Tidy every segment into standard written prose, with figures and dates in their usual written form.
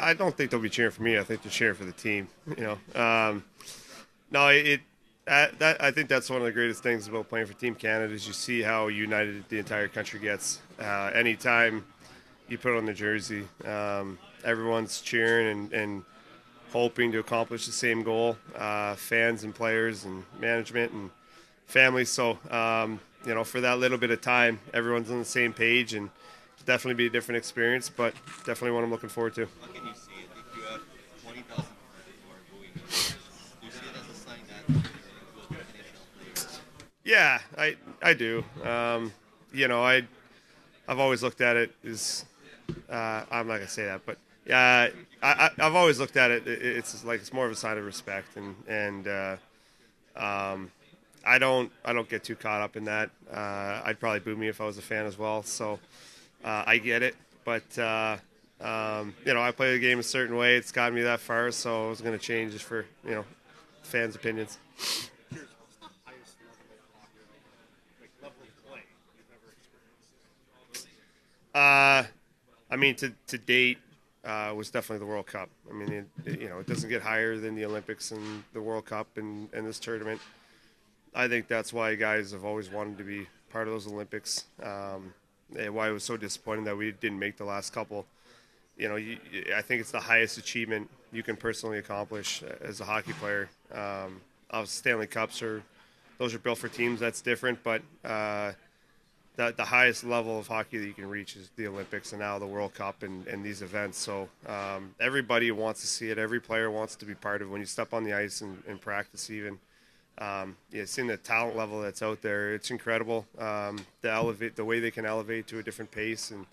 I don't think they'll be cheering for me. I think they're cheering for the team. No, I think that's one of the greatest things about playing for Team Canada is you see how united the entire country gets. Anytime you put on the jersey, everyone's cheering and hoping to accomplish the same goal. Fans and players and management and families. So for that little bit of time, everyone's on the same page and definitely be a different experience, but definitely one I'm looking forward to. How can you see it if you have 20,000 people who are booing you? Do you see it as a sign that you're a good NHL player? Yeah, I do. I've always looked at it as I'm not gonna say that, but yeah, I've always looked at it. It's like it's more of a sign of respect, and I don't get too caught up in that. I'd probably boo me if I was a fan as well. So I get it, but I play the game a certain way. It's gotten me that far, so I was gonna change just for fans' opinions. Curious, what's the highest level of hockey, like level of play you've ever experienced? I mean, to date, was definitely the World Cup. I mean, it doesn't get higher than the Olympics and the World Cup and this tournament. I think that's why guys have always wanted to be part of those Olympics. And why it was so disappointing that we didn't make the last couple. I think it's the highest achievement you can personally accomplish as a hockey player. Stanley Cups those are built for teams. That's different, but the highest level of hockey that you can reach is the Olympics and now the World Cup and these events. So everybody wants to see it. Every player wants to be part of it. When you step on the ice and practice even. Seeing the talent level that's out there, it's incredible. The way they can elevate to a different pace, and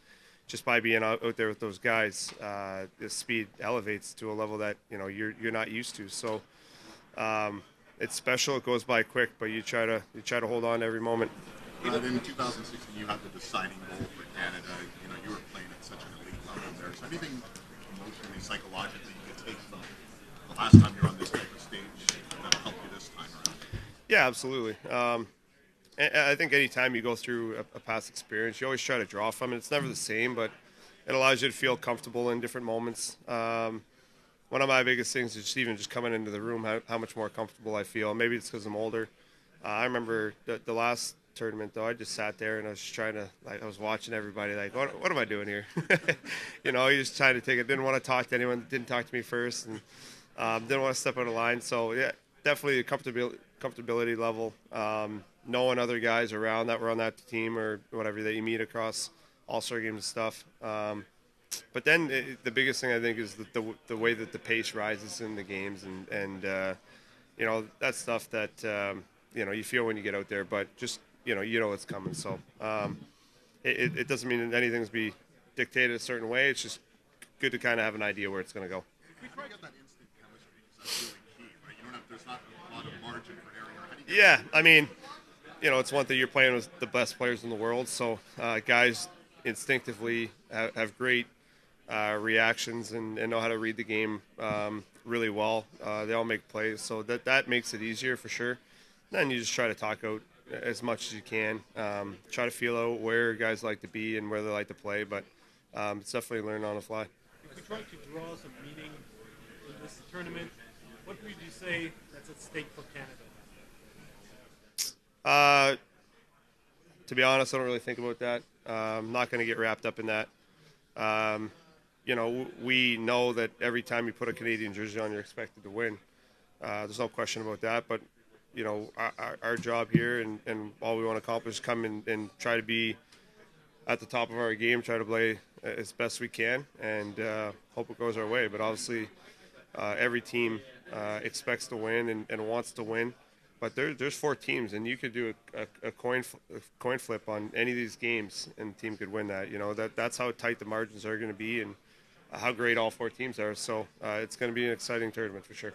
just by being out there with those guys, the speed elevates to a level that you're not used to. So it's special. It goes by quick, but you try to hold on to every moment. In 2016, you had the deciding goal for Canada. You were playing at such an elite level there. So anything emotionally, psychologically, you could take from the last time you're on this type of stage that'll help you this time around? Yeah, absolutely. I think anytime you go through a past experience, you always try to draw from it. It's never the same, but it allows you to feel comfortable in different moments. One of my biggest things is just coming into the room, how much more comfortable I feel. Maybe it's because I'm older. I remember the last tournament, though, I just sat there and I was just trying to, I was watching everybody, like, what am I doing here? You just trying to take it. Didn't want to talk to anyone. Didn't talk to me first, and didn't want to step out of line. So, yeah, definitely a comfortability level. Knowing other guys around that were on that team or whatever that you meet across all-star games and stuff. But then the biggest thing I think is the way that the pace rises in the games and that stuff that you feel when you get out there. But just what's coming. So it doesn't mean that anything's be dictated a certain way. It's just good to kind of have an idea where it's going to go. If we try to get that instant chemistry, because that's really key, right? There's not a lot of margin for error. How do you get Yeah, I mean, it's one thing you're playing with the best players in the world, so guys instinctively have great reactions and know how to read the game really well. They all make plays, so that makes it easier for sure. Then you just try to talk out as much as you can. Try to feel out where guys like to be and where they like to play, but it's definitely learn on the fly. If we try to draw some meaning in this tournament, what would you say that's at stake for Canada? To be honest, I don't really think about that. I'm not going to get wrapped up in that. We know that every time you put a Canadian jersey on, you're expected to win. There's no question about that. But, our job here and all we want to accomplish is come and try to be at the top of our game, try to play as best we can, and hope it goes our way. But obviously, every team expects to win and wants to win. But there's 4 teams, and you could do a coin flip on any of these games, and the team could win that. That's how tight the margins are going to be, and how great all 4 teams are. So it's going to be an exciting tournament for sure.